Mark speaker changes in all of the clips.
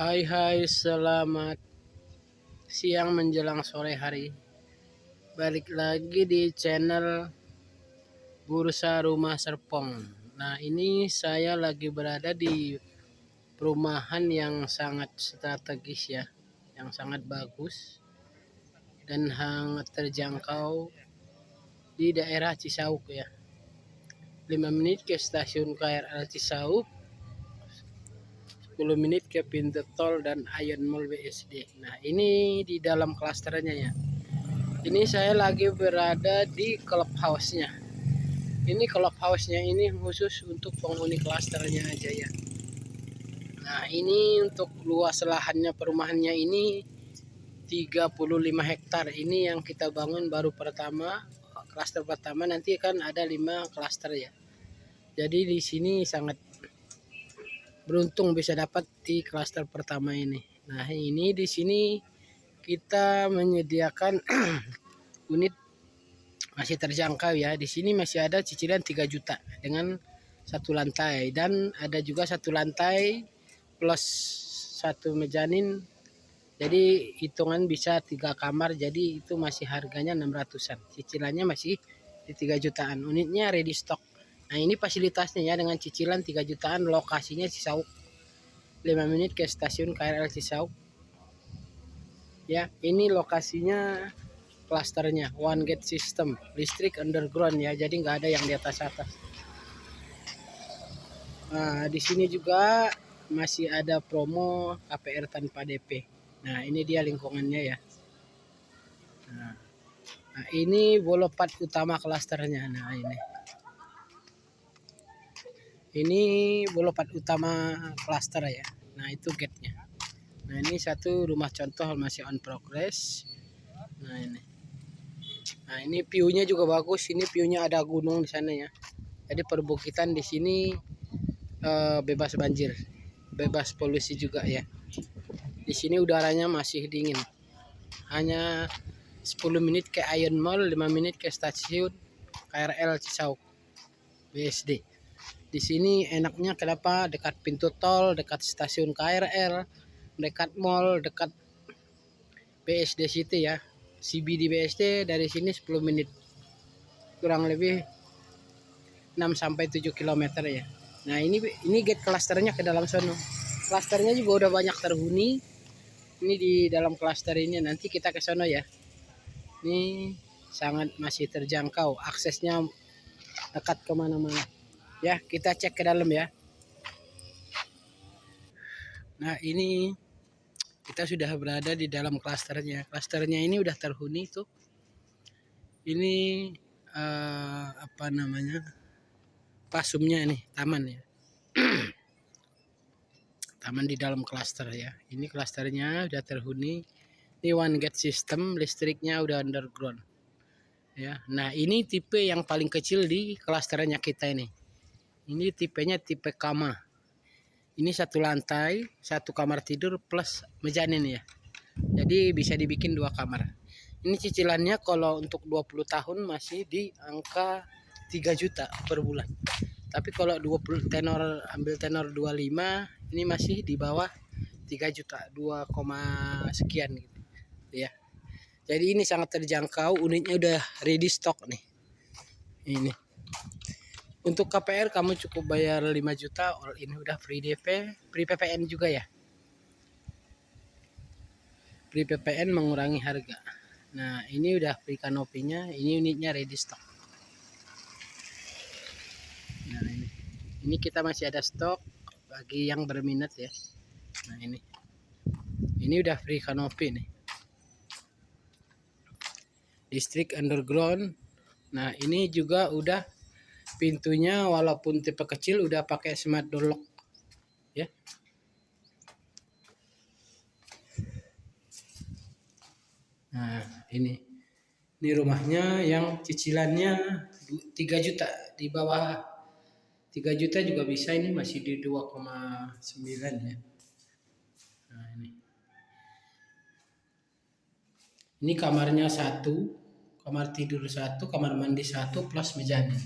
Speaker 1: Hai, selamat siang menjelang sore hari. Balik lagi di channel Bursa Rumah Serpong. Nah, ini saya lagi berada di perumahan yang sangat strategis ya, yang sangat bagus dan sangat terjangkau di daerah Cisauk ya. 5 menit ke stasiun KRL Cisauk, 10 menit ke pintu tol dan Ion Mall BSD. Nah, ini di dalam klasternya ya. Ini saya lagi berada di clubhouse-nya. Ini clubhouse-nya ini khusus untuk penghuni klasternya aja ya. Nah, ini untuk luas lahannya perumahannya ini 35 hektar. Ini yang kita bangun baru pertama, klaster pertama, nanti kan ada 5 klaster ya. Jadi di sini sangat beruntung bisa dapat di klaster pertama ini. Nah, ini di sini kita menyediakan unit masih terjangkau ya. Di sini masih ada cicilan 3 juta dengan satu lantai, dan ada juga satu lantai plus satu mezanin. Jadi hitungan bisa 3 kamar, jadi itu masih harganya 600-an. Cicilannya masih di 3 jutaan. Unitnya ready stock. Nah, ini fasilitasnya ya, dengan cicilan 3 jutaan, lokasinya Cisauk. 5 menit ke stasiun KRL Cisauk. Ya, ini lokasinya klasternya one gate system, listrik underground ya, jadi nggak ada yang di atas. Nah, di sini juga masih ada promo KPR tanpa DP. Nah, ini dia lingkungannya ya. Nah, ini bolopat utama klasternya. Nah, ini bolopat utama klaster ya. Nah, itu gate-nya. Nah, ini satu rumah contoh masih on progress. Nah, ini view-nya juga bagus. Ini view-nya ada gunung di sana ya. Jadi perbukitan di sini bebas banjir, bebas polusi juga ya. Di sini udaranya masih dingin. Hanya 10 menit ke Ion Mall, 5 menit ke stasiun KRL Cisauk BSD. Di sini enaknya kenapa? Dekat pintu tol, dekat stasiun KRL, dekat mall, dekat BSD City ya. CBD BSD dari sini 10 menit. Kurang lebih 6 sampai 7 km ya. Nah, ini gate klasternya ke dalam sono. Klasternya juga udah banyak terhuni. Ini di dalam klaster ini, nanti kita ke sono ya. Ini sangat masih terjangkau, aksesnya dekat kemana-mana. Ya, kita cek ke dalam ya. Nah, ini kita sudah berada di dalam klasternya. Klasternya ini udah terhuni tuh. Ini apa namanya? Pasumnya nih, taman ya. Taman di dalam klaster ya. Ini klasternya udah terhuni. Ini one gate system, listriknya udah underground. Ya. Nah, ini tipe yang paling kecil di klasternya kita ini. Ini tipenya tipe Kama. Ini satu lantai, satu kamar tidur plus mezanin ya. Jadi bisa dibikin 2 kamar. Ini cicilannya kalau untuk 20 tahun masih di angka 3 juta per bulan. Tapi kalau 20 tenor, ambil tenor 25, ini masih di bawah 3 juta, 2, sekian gitu ya. Jadi ini sangat terjangkau, unitnya udah ready stock nih. Ini. Untuk KPR kamu cukup bayar 5 juta, all in udah free DP, free PPN juga ya. Free PPN mengurangi harga. Nah, ini udah free kanopinya, ini unitnya ready stock. Nah, ini kita masih ada stok bagi yang berminat ya. Nah, ini udah free kanopi nih. Listrik underground. Nah, ini juga udah pintunya walaupun tipe kecil udah pakai smart door lock ya. Nah, ini rumahnya yang cicilannya 3 juta, di bawah 3 juta juga bisa, ini masih di 2,9 ya. Nah, ini kamarnya 1, kamar tidur 1, kamar mandi 1 plus mezanin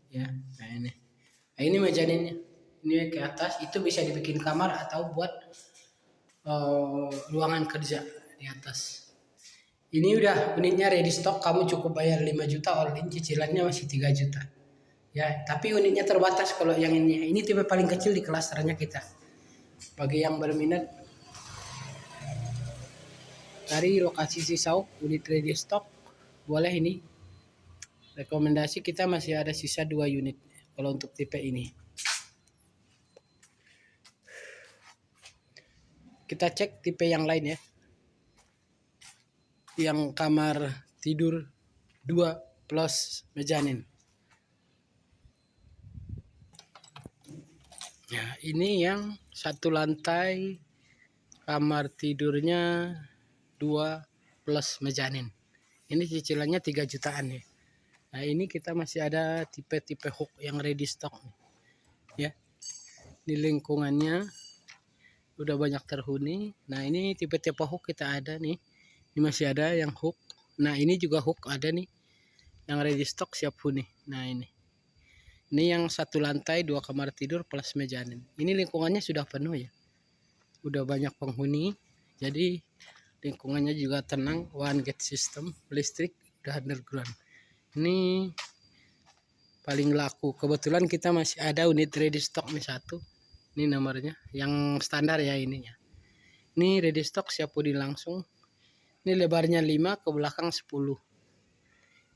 Speaker 1: ya. Nah, ini mezaninnya. Ini ke atas itu bisa dibikin kamar atau buat ruangan kerja di atas. Ini udah unitnya ready stock, kamu cukup bayar 5 juta all in, cicilannya masih 3 juta. Ya, tapi unitnya terbatas kalau yang ini. Ini tipe paling kecil di klasternya kita. Bagi yang berminat dari lokasi Cisauk, unit ready stock, boleh ini. Rekomendasi kita masih ada sisa 2 unit kalau untuk tipe ini. Kita cek tipe yang lain ya. Yang kamar tidur 2 plus mezanin. Nah, ini yang satu lantai kamar tidurnya 2 plus mezanin. Ini cicilannya 3 jutaan ya. Nah, ini kita masih ada tipe-tipe hook yang ready stock ya. Di lingkungannya udah banyak terhuni. Nah, ini tipe-tipe hook kita ada nih. Ini masih ada yang hook. Nah, ini juga hook ada nih. Yang ready stock siap huni. Nah, ini yang satu lantai 2 kamar tidur plus mezanin. Ini lingkungannya sudah penuh ya. Udah banyak penghuni. Jadi lingkungannya juga tenang, one gate system, listrik udah underground. Ini paling laku. Kebetulan kita masih ada unit ready stock nih satu. Ini nomornya, yang standar ya ininya. Ini ready stock siap huni langsung. Ini lebarnya 5, ke belakang 10.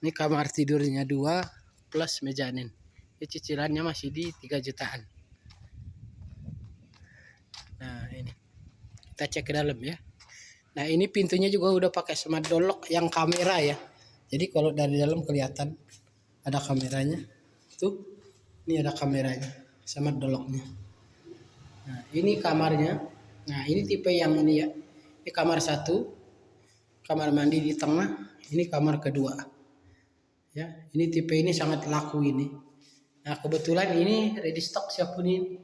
Speaker 1: Ini kamar tidurnya 2 plus mezanin. Ini cicilannya masih di 3 jutaan. Nah, ini kita cek ke dalam ya. Nah, ini pintunya juga udah pakai smart door lock yang kamera ya. Jadi kalau dari dalam kelihatan ada kameranya. Tuh, ini ada kameranya, smart door locknya. Nah, ini kamarnya. Nah, ini tipe yang ini ya. Ini kamar 1, kamar mandi di tengah. Ini kamar kedua. Ya, ini tipe ini sangat laku ini. Nah, kebetulan ini ready stock siap huni.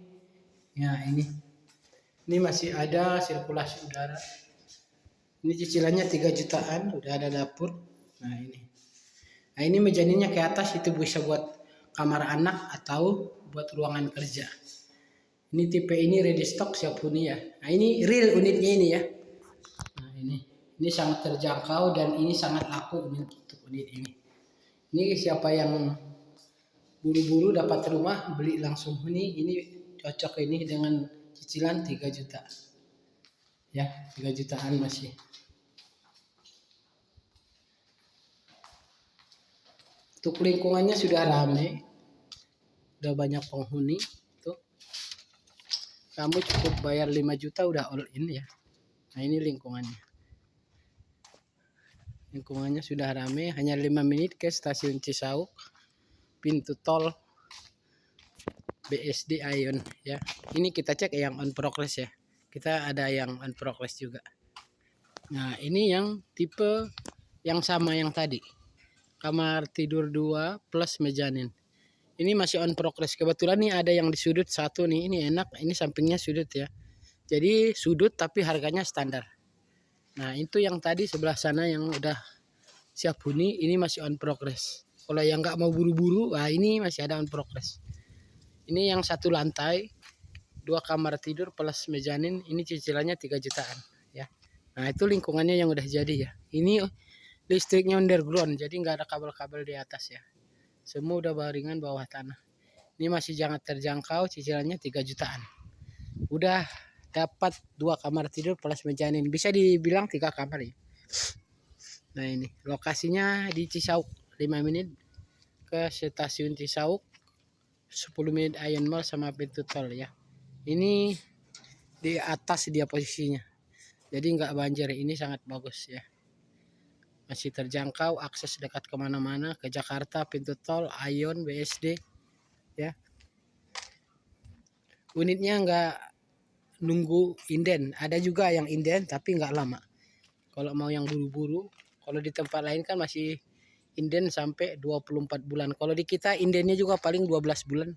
Speaker 1: Ya, ini masih ada sirkulasi udara. Ini cicilannya 3 jutaan, udah ada dapur. Nah, ini mezaninnya ke atas, itu bisa buat kamar anak atau buat ruangan kerja. Ini tipe ini ready stock siap huni ya. Nah, ini real unitnya ini ya. Nah, ini sangat terjangkau dan ini sangat laku untuk unit ini. Ini siapa yang buru-buru dapat rumah, beli langsung huni, ini cocok ini dengan cicilan 3 juta. Ya, 3 jutaan masih. Untuk lingkungannya sudah ramai, udah banyak penghuni. Tuh, kamu cukup bayar 5 juta udah all in ya. Nah, ini lingkungannya. Lingkungannya sudah ramai, hanya 5 menit ke stasiun Cisauk, pintu tol BSD Ion ya. Ini kita cek yang on progress ya. Kita ada yang on progress juga. Nah, ini yang tipe yang sama yang tadi. Kamar tidur 2 plus mezanin. Ini masih on progress. Kebetulan nih ada yang di sudut satu nih. Ini enak. Ini sampingnya sudut ya. Jadi sudut tapi harganya standar. Nah, itu yang tadi sebelah sana yang udah siap huni. Ini masih on progress. Kalau yang nggak mau buru-buru, nah ini masih ada on progress. Ini yang satu lantai 2 kamar tidur plus mezanin. Ini cicilannya 3 jutaan ya. Nah, itu lingkungannya yang udah jadi ya. Ini listriknya underground, jadi nggak ada kabel-kabel di atas ya. Semua udah baringan bawah tanah. Ini masih sangat terjangkau, cicilannya 3 jutaan. Udah dapat 2 kamar tidur plus mezanin. Bisa dibilang 3 kamar ya. Nah, ini lokasinya di Cisauk, 5 menit ke stasiun Cisauk, 10 menit Ion Mall sama pintu tol ya. Ini di atas dia posisinya. Jadi nggak banjir, ini sangat bagus ya. Masih terjangkau, akses dekat kemana-mana, ke Jakarta, pintu tol, Ion, BSD ya. Unitnya nggak nunggu inden, ada juga yang inden tapi nggak lama. Kalau mau yang buru-buru, kalau di tempat lain kan masih inden sampai 24 bulan. Kalau di kita indennya juga paling 12 bulan.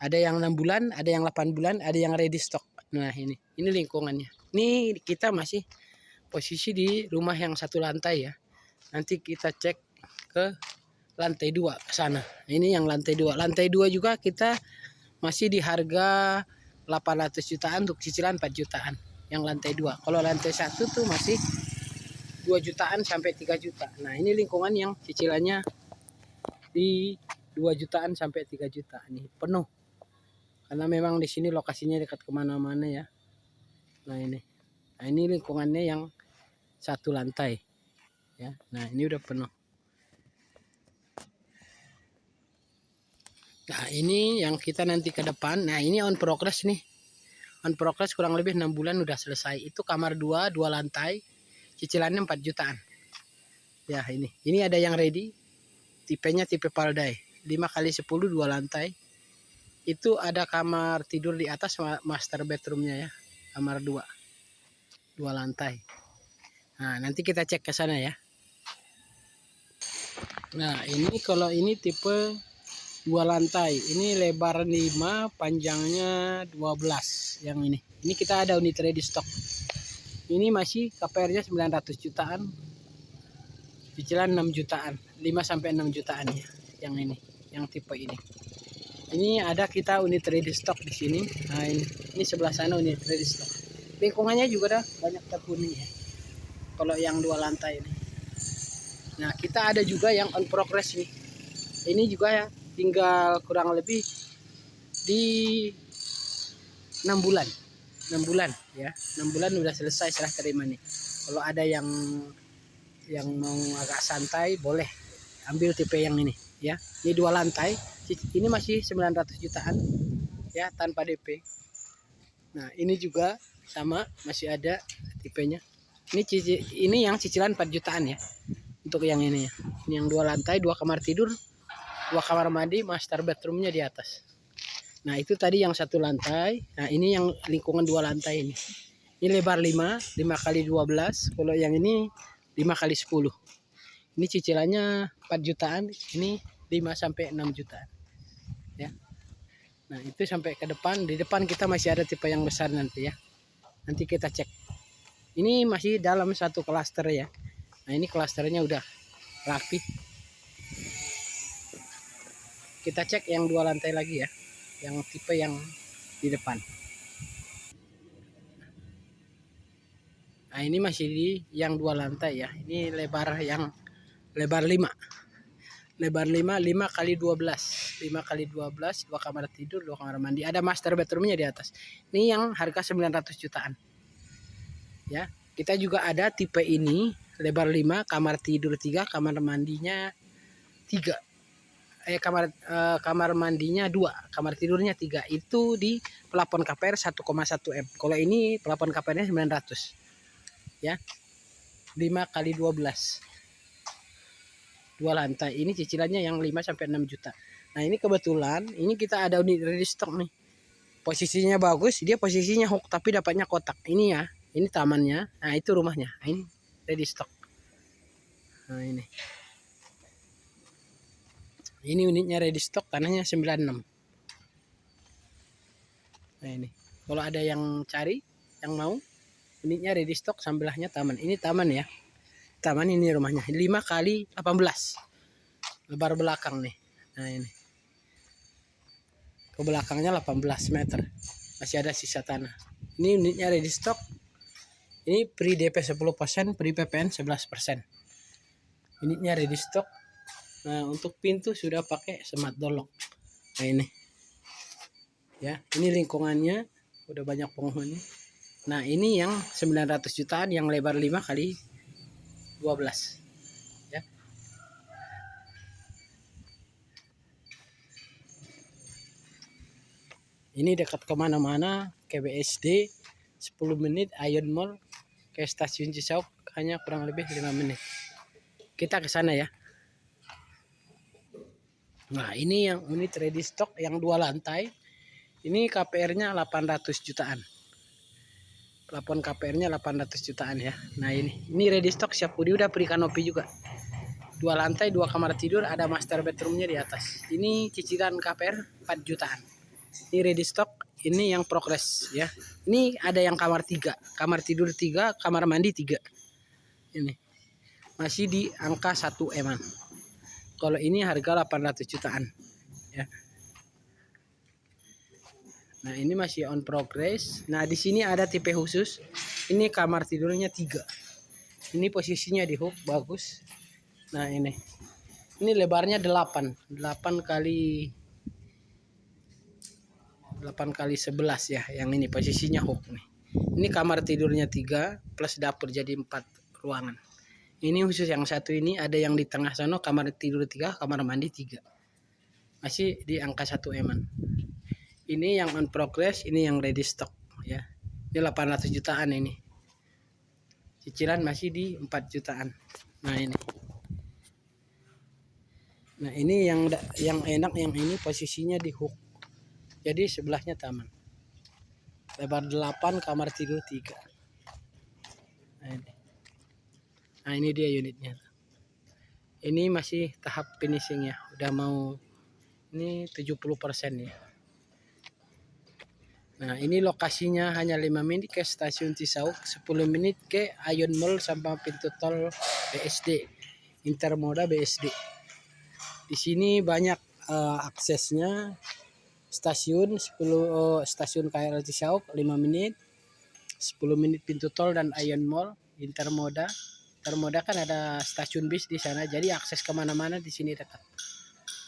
Speaker 1: Ada yang 6 bulan, ada yang 8 bulan, ada yang ready stock. Nah, ini lingkungannya. Ini kita masih posisi di rumah yang satu lantai ya. Nanti kita cek ke lantai 2 ke sana. Ini yang lantai 2. Lantai 2 juga kita masih di harga 800 jutaan untuk cicilan 4 jutaan yang lantai 2. Kalau lantai 1 tuh masih 2 jutaan sampai 3 juta. Nah, ini lingkungan yang cicilannya di 2 jutaan sampai 3 juta nih, penuh. Karena memang di sini lokasinya dekat kemana-mana ya. Nah ini lingkungannya yang 1 lantai ya. Nah ini udah penuh. Nah ini yang kita nanti ke depan. Nah ini on progress nih. On progress kurang lebih 6 bulan udah selesai. Itu kamar 2 lantai, cicilannya 4 jutaan. Ya ini ada yang ready. Tipenya tipe Paldai, 5x10 2 lantai. Itu ada kamar tidur di atas, master bedroomnya ya, kamar 2 lantai. Nah nanti kita cek ke sana ya. Nah ini kalau ini tipe 2 lantai, ini lebar 5, panjangnya 12. Yang ini kita ada unit ready stock. Ini masih KPR nya 900 jutaan, cicilan 6 jutaan, 5 sampai 6 jutaan ya. Yang ini, yang tipe ini. Ini ada kita unit ready stock di sini. Nah ini sebelah sana unit ready stock. Lingkungannya juga ada banyak terhuni ya. Kalau yang 2 lantai ini. Nah kita ada juga yang on progress nih. Ini juga ya, tinggal kurang lebih di 6 bulan. 6 bulan ya. 6 bulan udah selesai serah terima nih. Kalau ada yang mau agak santai boleh ambil tipe yang ini ya. Ini 2 lantai. Ini masih 900 jutaan ya tanpa DP. Nah ini juga sama, masih ada tipenya. Ini yang cicilan 4 jutaan ya. Untuk yang ini ya. Ini yang 2 lantai, 2 kamar tidur, 2 kamar mandi, master bedroomnya di atas. Nah itu tadi yang 1 lantai. Nah ini yang lingkungan 2 lantai ini. Ini lebar 5 kali 12. Kalau yang ini 5 kali 10. Ini cicilannya 4 jutaan. Ini 5 sampai 6 jutaan ya. Nah itu sampai ke depan. Di depan kita masih ada tipe yang besar nanti ya. Nanti kita cek. Ini masih dalam 1 klaster ya. Nah ini klasternya udah rapi. Kita cek yang 2 lantai lagi ya, yang tipe yang di depan. Nah ini masih di yang 2 lantai ya. Ini lebar 5. Lebar 5 kali 12. 5 kali 12, 2 kamar tidur, 2 kamar mandi. Ada master bedroomnya di atas. Ini yang harga 900 jutaan. Ya, kita juga ada tipe ini, lebar 5, kamar tidur 3, kamar mandinya 3. Kamar mandinya 2, kamar tidurnya 3. Itu di plafon KPR 1,1 M. Kalau ini plafon KPR-nya 900. Ya. 5 kali 12. 2 lantai. Ini cicilannya yang 5 sampai 6 juta. Nah, ini kebetulan ini kita ada unit ready stock nih. Posisinya bagus, dia posisinya hook tapi dapatnya kotak. Ini ya. Ini tamannya. Nah, itu rumahnya. Nah, ini ready stock. Nah, ini. Ini unitnya ready stock, tanahnya 96. Nah, ini. Kalau ada yang cari, yang mau, unitnya ready stock, sebelahnya taman. Ini taman ya. Taman ini rumahnya 5 kali 18. Lebar belakang nih. Nah ini. Ke belakangnya 18 meter. Masih ada sisa tanah. Ini unitnya ready stock. Ini pre DP 10%, pre PPN 11%. Unitnya ready stock. Nah, untuk pintu sudah pakai smart door lock. Nah ini. Ya, ini lingkungannya udah banyak penghuni. Nah, ini yang 900 jutaan yang lebar 5 kali 12 ya. Ini dekat kemana-mana, ke BSD 10 menit, Ion Mall, ke stasiun Cisauk hanya kurang lebih 5 menit. Kita ke sana ya. Nah ini yang unit ready stock yang 2 lantai. Ini KPR-nya 800 jutaan. Plafon KPR-nya 800 jutaan ya. Nah ini ready stock siap huni, udah beri kanopi juga. 2 lantai, 2 kamar tidur, ada master bedroomnya di atas. Ini cicilan KPR 4 jutaan. Ini ready stock, ini yang progress ya. Ini ada yang kamar 3, kamar tidur 3, kamar mandi 3. Ini masih di angka 1 M-an. Kalau ini harga 800 jutaan ya. Nah, ini masih on progress. Nah, di sini ada tipe khusus. Ini kamar tidurnya 3. Ini posisinya di hook bagus. Nah, ini lebarnya 8 kali 11 ya. Yang ini posisinya hook nih. Ini kamar tidurnya 3 plus dapur jadi 4 ruangan. Ini khusus yang satu ini, ada yang di tengah sana kamar tidur 3, kamar mandi 3. Masih di angka 1 eman. Ini yang on progress, ini yang ready stock ya. Ini 800 jutaan ini. Cicilan masih di 4 jutaan. Nah, ini. Nah, ini yang enak, yang ini posisinya di hook. Jadi sebelahnya taman. Lebar 8, kamar tidur 3. Nah, ini dia unitnya. Ini masih tahap finishing ya. Udah mau ini 70% ya. Nah, ini lokasinya hanya 5 menit ke stasiun Cisauk, 10 menit ke Ion Mall sama pintu tol BSD, Intermoda BSD. Di sini banyak aksesnya. Stasiun 10 stasiun KRL Cisauk 5 menit, 10 menit pintu tol dan Ion Mall, Intermoda. Intermoda kan ada stasiun bis di sana, jadi akses kemana-mana di sini dekat.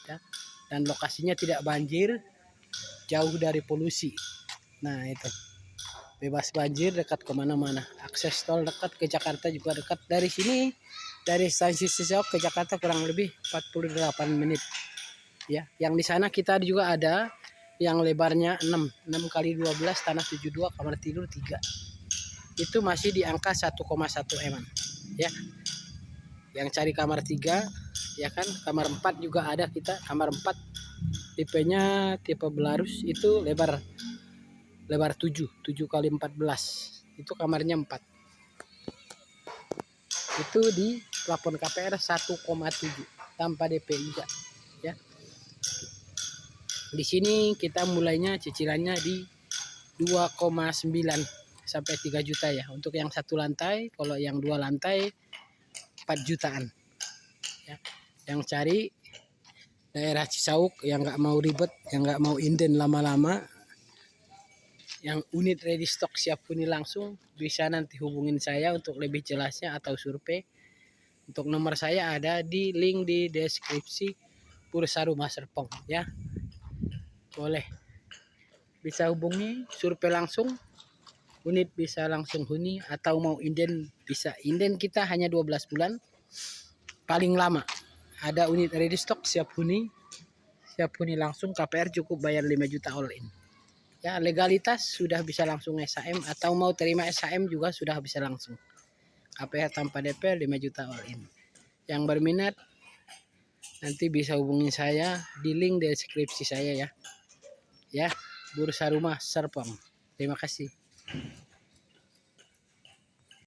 Speaker 1: Ya. Dan lokasinya tidak banjir, jauh dari polusi. Nah, itu bebas banjir, dekat kemana-mana. Akses tol dekat, ke Jakarta juga dekat. Dari sini, dari stasiun Cisauk ke Jakarta kurang lebih 48 menit ya. Yang di sana kita juga ada yang lebarnya 6 kali 12 tanah 72, kamar tidur 3. Itu masih di angka 1,1 eman ya. Yang cari kamar 3 ya kan, kamar 4 juga ada kita. Kamar 4 tipenya tipe Belarus, itu lebar 7 kali 14. Itu kamarnya 4. Itu di plafon KPR 1,7 tanpa DP juga ya. Di sini kita mulainya cicilannya di 2,9 sampai 3 juta ya. Untuk yang 1 lantai, kalau yang 2 lantai 4 jutaan ya. Yang cari daerah Cisauk yang nggak mau ribet, yang nggak mau inden lama-lama, yang unit ready stock siap huni langsung, bisa nanti hubungin saya untuk lebih jelasnya atau survei. Untuk nomor saya ada di link di deskripsi Bursa Rumah Serpong ya. Boleh bisa hubungi, survei langsung, unit bisa langsung huni, atau mau inden bisa. Inden kita hanya 12 bulan paling lama. Ada unit ready stock siap huni langsung, KPR cukup bayar 5 juta all in. Ya, legalitas sudah bisa langsung SHM, atau mau terima SHM juga sudah bisa langsung. KPR tanpa DP 5 juta all in. Yang berminat nanti bisa hubungi saya di link deskripsi saya ya. Ya, Bursa Rumah Serpong. Terima kasih.